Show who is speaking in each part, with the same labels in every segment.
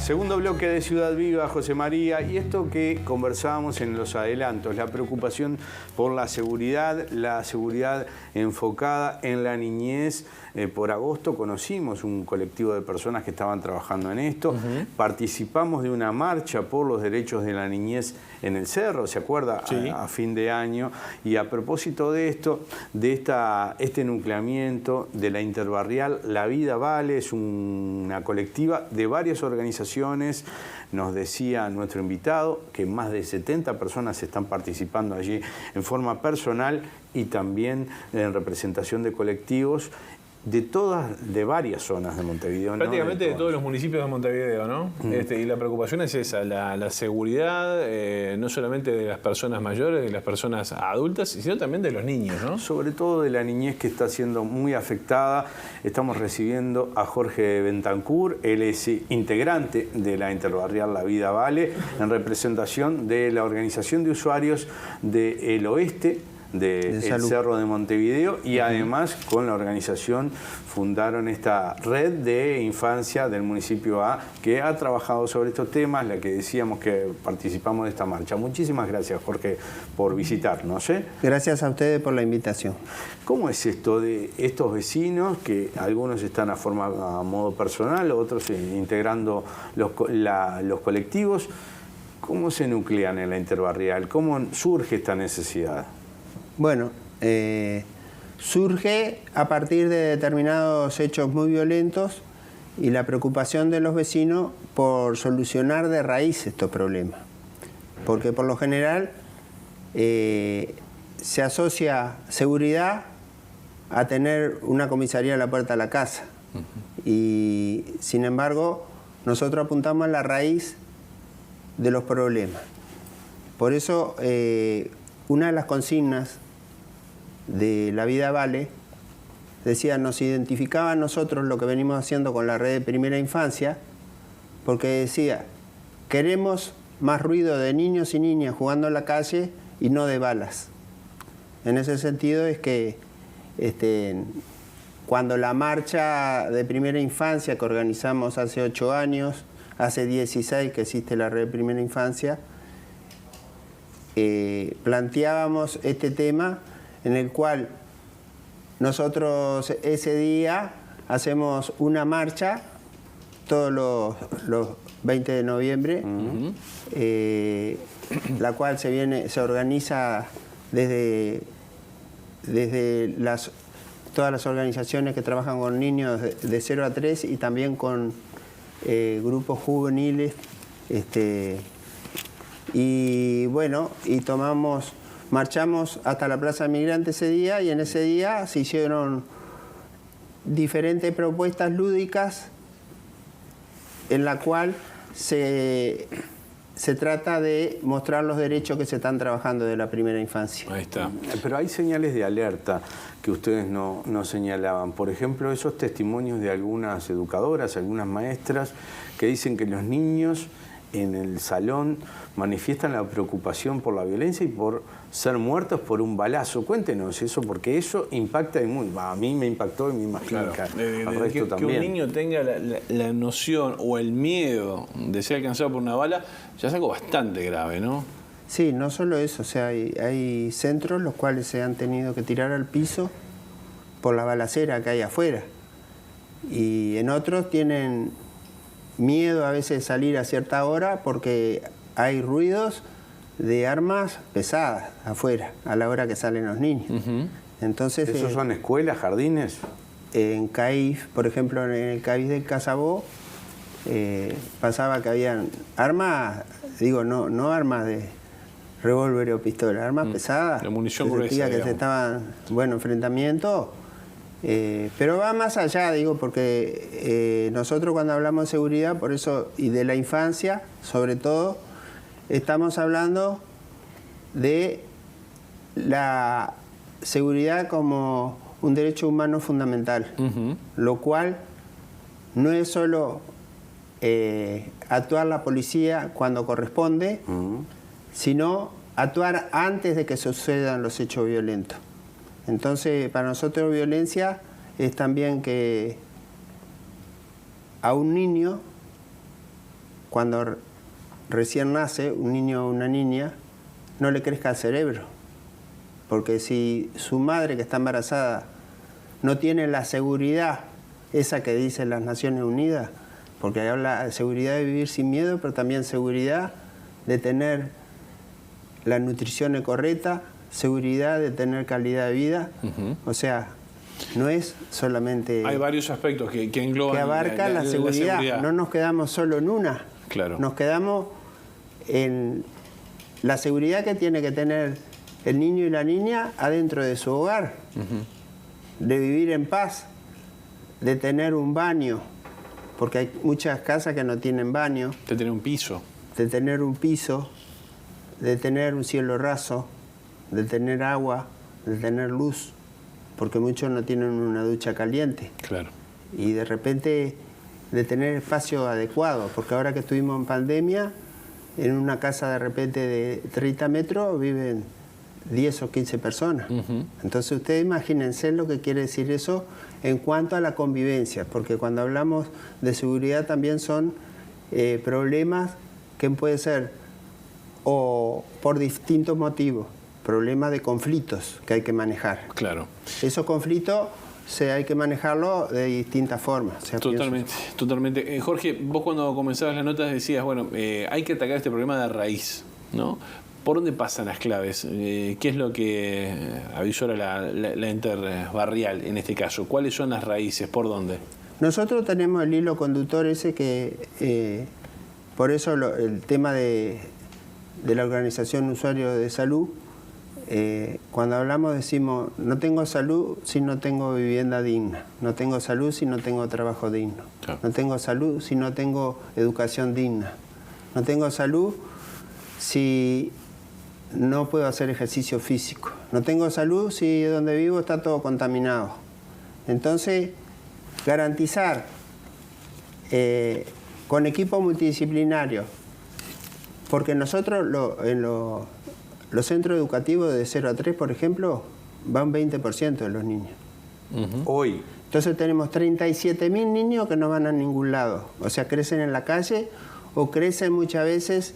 Speaker 1: Segundo bloque de Ciudad Viva, José María, y esto que conversábamos en los adelantos, la preocupación por la seguridad enfocada en la niñez. Por agosto conocimos un colectivo de personas que estaban trabajando en esto, participamos de una marcha por los derechos de la niñez en el Cerro, ¿se acuerda? Sí. A fin de año. Y a propósito de esto, de este nucleamiento de la interbarrial, La Vida Vale es una colectiva de varias organizaciones. Nos decía nuestro invitado que más de 70 personas están participando allí en forma personal y también en representación de colectivos de varias zonas de Montevideo.
Speaker 2: Prácticamente de todos los municipios de Montevideo, ¿no? Y la preocupación es esa, la seguridad, no solamente de las personas mayores, de las personas adultas, sino también de los niños, ¿no?
Speaker 1: Sobre todo de la niñez, que está siendo muy afectada. Estamos recibiendo a Jorge Bentancur, él es integrante de la interbarrial La Vida Vale, en representación de la Organización de Usuarios del Oeste, del Cerro de Montevideo, y además con la organización fundaron esta red de infancia del municipio A, que ha trabajado sobre estos temas, la que decíamos que participamos de esta marcha. Muchísimas gracias, Jorge, por visitarnos.
Speaker 3: Gracias a ustedes por la invitación.
Speaker 1: ¿Cómo es esto de estos vecinos, que algunos están a modo personal, otros integrando los colectivos? ¿Cómo se nuclean en la interbarrial? ¿Cómo surge esta necesidad?
Speaker 3: Bueno, surge a partir de determinados hechos muy violentos y la preocupación de los vecinos por solucionar de raíz estos problemas. Porque por lo general se asocia seguridad a tener una comisaría a la puerta de la casa. Y sin embargo, nosotros apuntamos a la raíz de los problemas. Por eso, una de las consignas de La Vida Vale decía, nos identificaba a nosotros lo que venimos haciendo con la red de primera infancia, porque decía, queremos más ruido de niños y niñas jugando en la calle y no de balas. En ese sentido es que cuando la marcha de primera infancia que organizamos hace 8 años, hace 16 que existe la red de primera infancia, planteábamos este tema en el cual nosotros ese día hacemos una marcha todos los 20 de noviembre, la cual se organiza desde todas las organizaciones que trabajan con niños de 0 a 3 y también con grupos juveniles. Y bueno, marchamos hasta la Plaza Migrante ese día, y en ese día se hicieron diferentes propuestas lúdicas en la cual se trata de mostrar los derechos que se están trabajando de la primera infancia.
Speaker 1: Ahí está. Pero hay señales de alerta que ustedes no señalaban. Por ejemplo, esos testimonios de algunas educadoras, algunas maestras, que dicen que los niños en el salón manifiestan la preocupación por la violencia y por ser muertos por un balazo. Cuéntenos eso, porque eso impacta a mí me impactó y me imagino que al resto también.
Speaker 2: Que un niño tenga la noción o el miedo de ser alcanzado por una bala ya es algo bastante grave, ¿no?
Speaker 3: Sí, no solo eso, o sea, hay centros los cuales se han tenido que tirar al piso por la balacera que hay afuera, y en otros tienen miedo a veces de salir a cierta hora porque hay ruidos de armas pesadas afuera a la hora que salen los niños. Entonces,
Speaker 1: ¿esos son escuelas, jardines?
Speaker 3: En CAIF, por ejemplo, en el CAIF del Casabó, pasaba que habían armas, digo, no armas de revólver o pistola, armas pesadas.
Speaker 2: La munición gruesa,
Speaker 3: que se estaban, enfrentamientos. Pero va más allá, digo, porque nosotros cuando hablamos de seguridad, por eso, y de la infancia, sobre todo, estamos hablando de la seguridad como un derecho humano fundamental, lo cual no es solo actuar la policía cuando corresponde, sino actuar antes de que sucedan los hechos violentos. Entonces, para nosotros violencia es también que a un niño cuando recién nace un niño o una niña, no le crezca el cerebro. Porque si su madre que está embarazada no tiene la seguridad, esa que dicen las Naciones Unidas, porque habla de seguridad de vivir sin miedo, pero también seguridad de tener la nutrición correcta, seguridad de tener calidad de vida. O sea, no es solamente...
Speaker 2: Hay varios aspectos que engloban...
Speaker 3: Que abarca la seguridad. No nos quedamos solo en una.
Speaker 2: Claro.
Speaker 3: Nos quedamos en la seguridad que tiene que tener el niño y la niña adentro de su hogar. De vivir en paz, de tener un baño, porque hay muchas casas que no tienen baño.
Speaker 2: De tener un piso.
Speaker 3: De tener un piso, de tener un cielo raso, de tener agua, de tener luz, porque muchos no tienen una ducha caliente.
Speaker 2: Claro.
Speaker 3: Y de repente de tener espacio adecuado, porque ahora que estuvimos en pandemia, en una casa de repente de 30 metros viven 10 o 15 personas. Entonces ustedes imagínense lo que quiere decir eso en cuanto a la convivencia, porque cuando hablamos de seguridad también son problemas que pueden ser o por distintos motivos, problemas de conflictos que hay que manejar.
Speaker 2: Claro.
Speaker 3: Esos conflictos hay que manejarlos de distintas formas. O sea,
Speaker 2: Totalmente. Jorge, vos cuando comenzabas las notas decías, bueno, hay que atacar este problema de raíz, ¿no? ¿Por dónde pasan las claves? ¿Qué es lo que avisora la interbarrial en este caso? ¿Cuáles son las raíces? ¿Por dónde?
Speaker 3: Nosotros tenemos el hilo conductor ese que, por eso el tema de la Organización Usuario de Salud, cuando hablamos decimos, no tengo salud si no tengo vivienda digna, no tengo salud si no tengo trabajo digno, claro. No tengo salud si no tengo educación digna, no tengo salud si no puedo hacer ejercicio físico, no tengo salud si donde vivo está todo contaminado. Entonces, garantizar con equipo multidisciplinario, porque nosotros en los centros educativos de 0 a 3, por ejemplo, van 20% de los niños.
Speaker 1: Hoy.
Speaker 3: Entonces tenemos 37.000 niños que no van a ningún lado. O sea, crecen en la calle o crecen muchas veces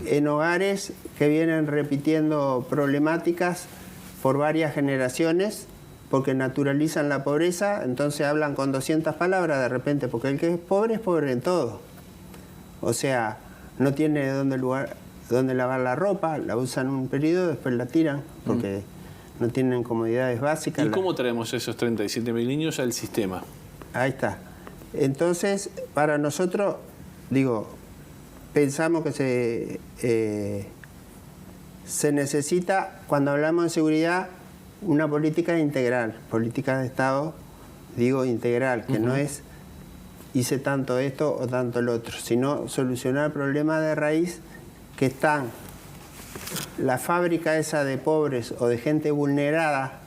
Speaker 3: en hogares que vienen repitiendo problemáticas por varias generaciones, porque naturalizan la pobreza, entonces hablan con 200 palabras de repente, porque el que es pobre en todo. O sea, no tiene dónde lavar la ropa, la usan un periodo, después la tiran, porque no tienen comodidades básicas.
Speaker 2: ¿Y cómo traemos esos 37.000 niños al sistema?
Speaker 3: Ahí está. Entonces, para nosotros, pensamos que se necesita, cuando hablamos de seguridad, una política integral, política de Estado, integral, que no es hice tanto esto o tanto el otro, sino solucionar problemas de raíz que están la fábrica esa de pobres o de gente vulnerada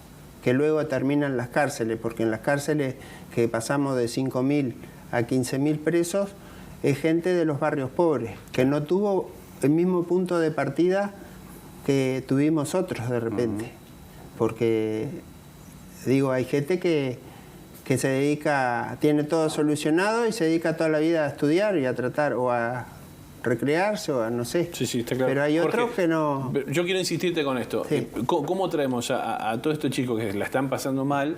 Speaker 3: que luego termina en las cárceles, porque en las cárceles que pasamos de 5.000 a 15.000 presos es gente de los barrios pobres, que no tuvo el mismo punto de partida que tuvimos otros de repente. Porque, hay gente que se dedica, tiene todo solucionado y se dedica toda la vida a estudiar y a tratar o a recrearse o a no sé.
Speaker 2: Sí, está claro.
Speaker 3: Pero hay
Speaker 2: Jorge,
Speaker 3: otros que no...
Speaker 2: Yo quiero insistirte con esto.
Speaker 3: Sí.
Speaker 2: ¿Cómo traemos a todos estos chicos que la están pasando mal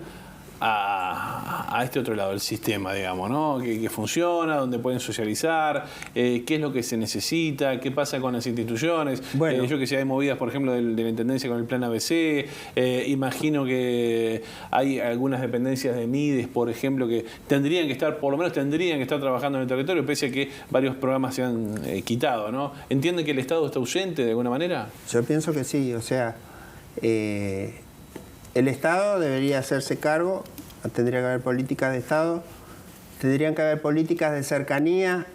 Speaker 2: a este otro lado del sistema, digamos, ¿no? Que funciona, donde pueden socializar, qué es lo que se necesita, qué pasa con las instituciones?
Speaker 3: Bueno.
Speaker 2: Yo que sé, hay movidas, por ejemplo, de la Intendencia con el Plan ABC, imagino que hay algunas dependencias de MIDES, por ejemplo, que tendrían que estar, por lo menos tendrían que estar trabajando en el territorio, pese a que varios programas se han quitado, ¿no? ¿Entienden que el Estado está ausente de alguna manera?
Speaker 3: Yo pienso que sí, o sea... el Estado debería hacerse cargo, tendría que haber políticas de Estado, tendrían que haber políticas de cercanía,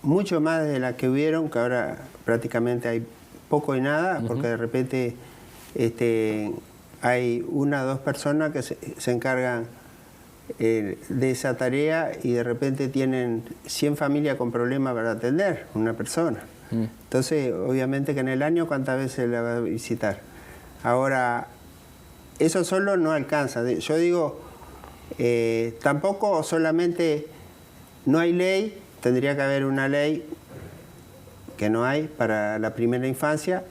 Speaker 3: mucho más de las que hubieron, que ahora prácticamente hay poco y nada, porque de repente hay 1 o 2 personas que se encargan de esa tarea y de repente tienen 100 familias con problemas para atender, una persona. Entonces, obviamente que en el año, ¿cuántas veces la va a visitar? Ahora... Eso solo no alcanza. Yo digo, tampoco solamente no hay ley tendría que haber una ley que no hay para la primera infancia,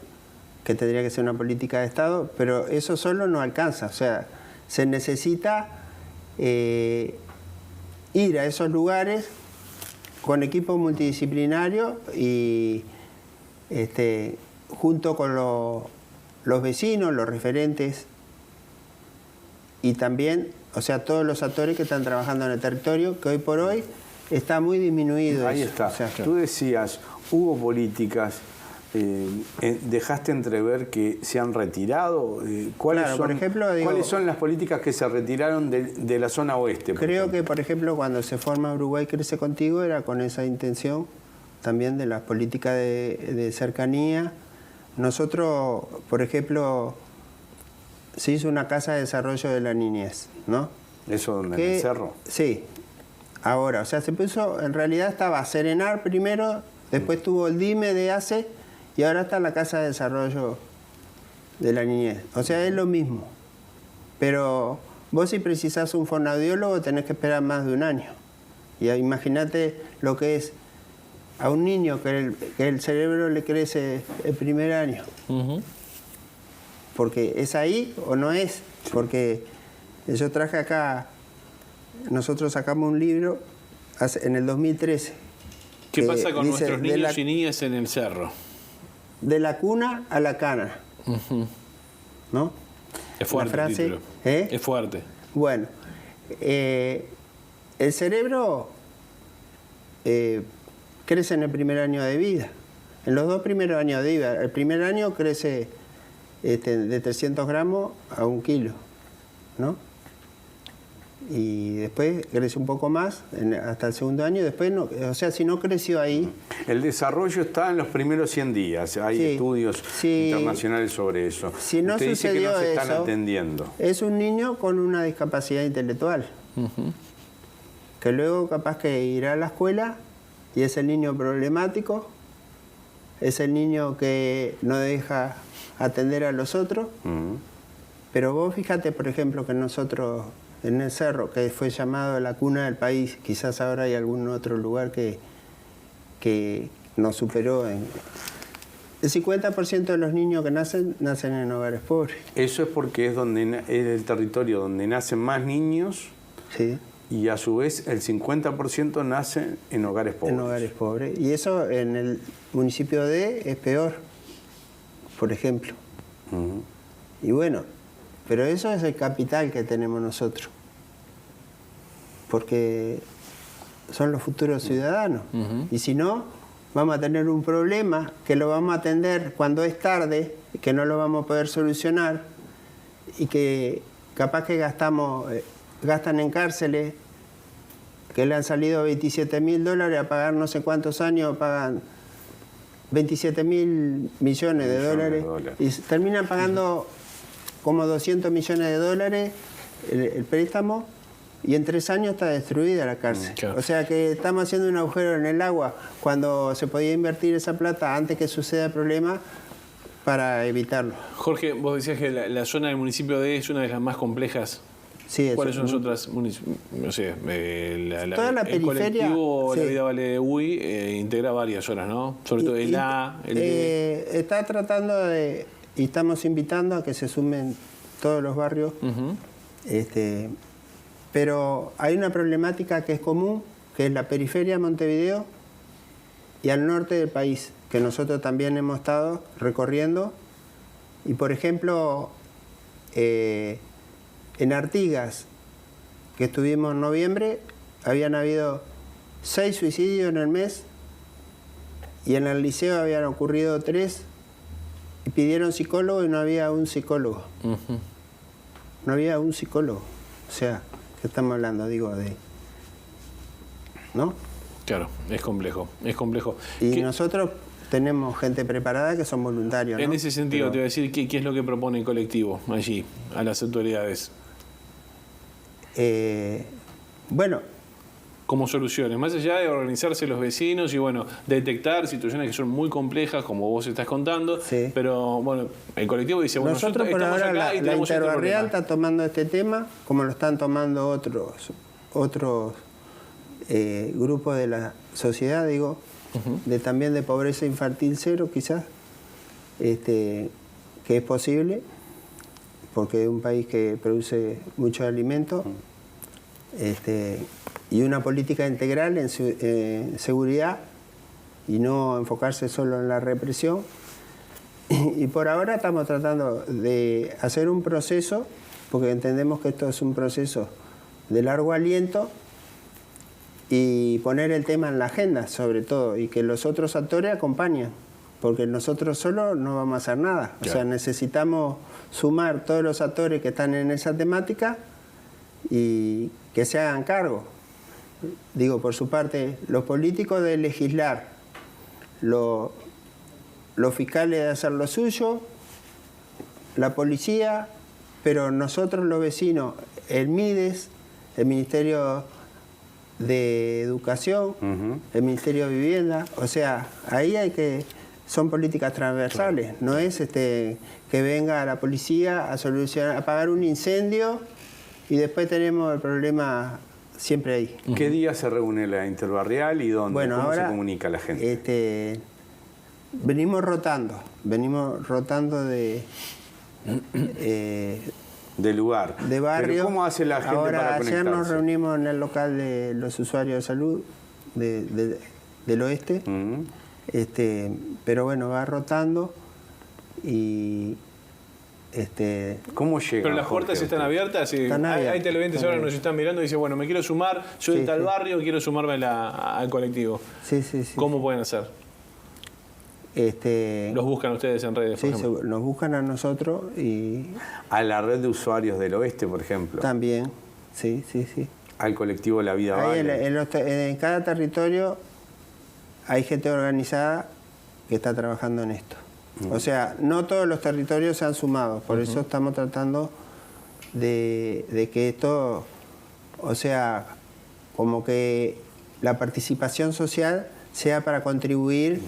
Speaker 3: que tendría que ser una política de Estado, pero eso solo no alcanza. O sea, se necesita ir a esos lugares con equipo multidisciplinario y junto con los vecinos, los referentes y también, o sea, todos los actores que están trabajando en el territorio, que hoy por hoy está muy disminuido.
Speaker 1: Ahí
Speaker 3: eso.
Speaker 1: está.
Speaker 3: O sea,
Speaker 1: tú decías, hubo políticas, dejaste entrever que se han retirado. ¿Cuáles
Speaker 3: Claro,
Speaker 1: son,
Speaker 3: por ejemplo, digo,
Speaker 1: ¿cuáles son las políticas que se retiraron de la zona oeste?
Speaker 3: Creo que, por ejemplo, cuando se forma Uruguay Crece Contigo era con esa intención también de las políticas de cercanía. Nosotros, por ejemplo, se hizo una casa de desarrollo de la niñez, ¿no?
Speaker 1: ¿Eso donde en el cerro?
Speaker 3: Sí. Ahora, o sea, se puso, en realidad estaba Serenar primero, después tuvo el DIME de ACE y ahora está la Casa de Desarrollo de la Niñez. O sea, es lo mismo. Pero vos si precisás un fonoaudiólogo tenés que esperar más de un año. Y imagínate lo que es a un niño que el cerebro le crece el primer año. Porque es ahí o no es. Porque yo traje acá, nosotros sacamos un libro en el 2013.
Speaker 2: ¿Qué pasa con
Speaker 3: dice,
Speaker 2: nuestros niños y niñas en el cerro?
Speaker 3: De la cuna a la cana. ¿No?
Speaker 2: Es fuerte el título. Es fuerte.
Speaker 3: Bueno, el cerebro crece en el primer año de vida. En los 2 primeros años de vida. El primer año crece de 300 gramos a 1 kilo, ¿no? Y después crece un poco más hasta el segundo año, después no, o sea, si no creció ahí...
Speaker 1: El desarrollo está en los primeros 100 días, hay estudios internacionales sobre eso.
Speaker 3: Si no
Speaker 1: Usted dice que no se están
Speaker 3: eso,
Speaker 1: atendiendo.
Speaker 3: Es un niño con una discapacidad intelectual, que luego capaz que irá a la escuela y es el niño problemático, es el niño que no deja atender a los otros, pero vos fíjate, por ejemplo, que nosotros... en el cerro, que fue llamado la cuna del país, quizás ahora hay algún otro lugar que nos superó. El 50% de los niños que nacen en hogares pobres.
Speaker 1: Eso es porque es el territorio donde nacen más niños,
Speaker 3: sí,
Speaker 1: y a su vez el 50% nacen en hogares pobres.
Speaker 3: En hogares pobres. Y eso en el municipio de es peor, por ejemplo. Y bueno, pero eso es el capital que tenemos nosotros, porque son los futuros ciudadanos. Y si no, vamos a tener un problema que lo vamos a atender cuando es tarde, que no lo vamos a poder solucionar, y que capaz que gastan en cárceles, que le han salido $27.000 a pagar no sé cuántos años, pagan 27.000 millones de dólares, y terminan pagando como $200 millones el préstamo, y en 3 años está destruida la cárcel.
Speaker 2: Claro.
Speaker 3: O sea que estamos haciendo un agujero en el agua cuando se podía invertir esa plata antes que suceda el problema para evitarlo.
Speaker 2: Jorge, vos decías que la zona del municipio D es una de las más complejas.
Speaker 3: Sí,
Speaker 2: ¿Cuáles son las otras municipios? No sé,
Speaker 3: toda la
Speaker 2: el
Speaker 3: periferia,
Speaker 2: colectivo
Speaker 3: sí.
Speaker 2: La Vida Vale de Uy integra varias zonas, ¿no? Sobre todo el A, el D.
Speaker 3: Está tratando de... Y estamos invitando a que se sumen todos los barrios. Pero hay una problemática que es común, que es la periferia de Montevideo y al norte del país, que nosotros también hemos estado recorriendo. Y por ejemplo, en Artigas, que estuvimos en noviembre, habían habido 6 suicidios en el mes, y en el liceo habían ocurrido 3, y pidieron psicólogo y no había un psicólogo. No había un psicólogo. O sea, ¿qué estamos hablando? Digo, ¿no?
Speaker 2: Claro, es complejo, es complejo.
Speaker 3: Y nosotros tenemos gente preparada que son voluntarios, ¿no?
Speaker 2: En ese sentido, te voy a decir, ¿qué es lo que propone el colectivo allí, a las autoridades?
Speaker 3: Bueno,
Speaker 2: como soluciones, más allá de organizarse los vecinos y bueno, detectar situaciones que son muy complejas, como vos estás contando,
Speaker 3: sí.
Speaker 2: Pero bueno, el colectivo dice, bueno,
Speaker 3: nosotros por
Speaker 2: estamos
Speaker 3: ahora
Speaker 2: acá y
Speaker 3: la
Speaker 2: tenemos
Speaker 3: Interbarrial está tomando este tema, como lo están tomando otros grupos de la sociedad, digo, también de pobreza infantil cero quizás, que es posible, porque es un país que produce muchos alimentos, y una política integral en seguridad y no enfocarse solo en la represión. Y por ahora estamos tratando de hacer un proceso, porque entendemos que esto es un proceso de largo aliento, y poner el tema en la agenda sobre todo, y que los otros actores acompañen, porque nosotros solos no vamos a hacer nada. O sea, necesitamos sumar todos los actores que están en esa temática y que se hagan cargo. Digo, por su parte, los políticos de legislar, los fiscales de hacer lo suyo, la policía, pero nosotros los vecinos, el MIDES, el Ministerio de Educación, el Ministerio de Vivienda, o sea, ahí son políticas transversales, no es que venga la policía a solucionar, a apagar un incendio y después tenemos el problema siempre ahí.
Speaker 1: ¿Qué día se reúne la interbarrial y dónde?
Speaker 3: Bueno,
Speaker 1: ¿Cómo
Speaker 3: ahora,
Speaker 1: se comunica a la gente?
Speaker 3: Venimos rotando de
Speaker 1: lugar.
Speaker 3: De barrio.
Speaker 1: ¿Pero cómo hace la gente para conectarse?
Speaker 3: Ayer nos reunimos en el local de los usuarios de salud del oeste, pero bueno, va rotando y...
Speaker 1: ¿Cómo llega?
Speaker 2: Pero las puertas están abiertas. Hay televidentes ahora que nos están mirando y dicen, bueno, me quiero sumar, soy de tal barrio, quiero sumarme al colectivo.
Speaker 3: Sí.
Speaker 2: ¿Cómo pueden hacer? ¿Los buscan ustedes en redes, por ejemplo?
Speaker 3: Nos buscan a nosotros y...
Speaker 1: A la red de usuarios del oeste, por ejemplo.
Speaker 3: También, sí.
Speaker 1: Al colectivo La Vida Vale.
Speaker 3: En cada territorio hay gente organizada que está trabajando en esto. O sea, no todos los territorios se han sumado, por eso estamos tratando de que esto, o sea, como que la participación social sea para contribuir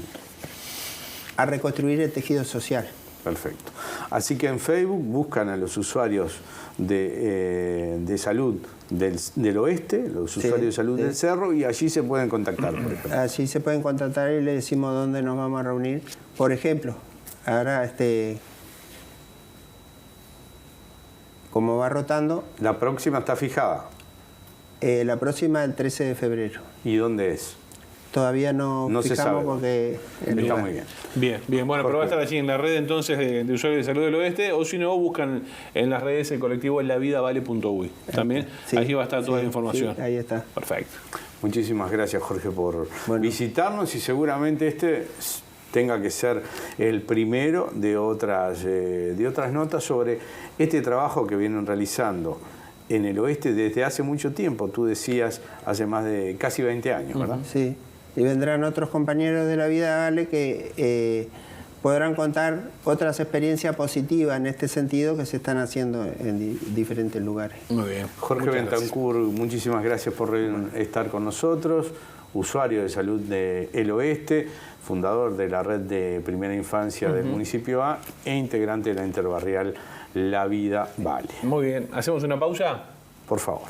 Speaker 3: a reconstruir el tejido social.
Speaker 1: Perfecto. Así que en Facebook buscan a los usuarios de salud del oeste, los usuarios de salud del Cerro, y allí se pueden contactar, por ejemplo.
Speaker 3: Allí se pueden contactar y le decimos dónde nos vamos a reunir. Por ejemplo, ahora como va rotando...
Speaker 1: ¿La próxima está fijada?
Speaker 3: La próxima el 13 de febrero.
Speaker 1: ¿Y dónde es?
Speaker 3: Todavía no
Speaker 1: fijamos
Speaker 3: se sabe porque...
Speaker 1: Está muy bien.
Speaker 2: Bien. Bueno, pero va a estar allí en la red entonces de usuarios de salud del oeste, o si no, buscan en las redes el colectivo lavidavale.uy. También allí va a estar toda la información.
Speaker 3: Sí, ahí está.
Speaker 2: Perfecto.
Speaker 1: Muchísimas gracias, Jorge, por visitarnos, y seguramente tenga que ser el primero de otras notas sobre este trabajo que vienen realizando en el oeste desde hace mucho tiempo. Tú decías hace más de casi 20 años, ¿verdad?
Speaker 3: Sí, y vendrán otros compañeros de La Vida Vale que podrán contar otras experiencias positivas en este sentido que se están haciendo en diferentes lugares.
Speaker 2: Muy bien.
Speaker 1: Jorge Bentancur, muchísimas gracias por estar con nosotros, usuario de salud del Oeste, fundador de la red de primera infancia del municipio A e integrante de la interbarrial La Vida Vale.
Speaker 2: Muy bien. ¿Hacemos una pausa?
Speaker 1: Por favor.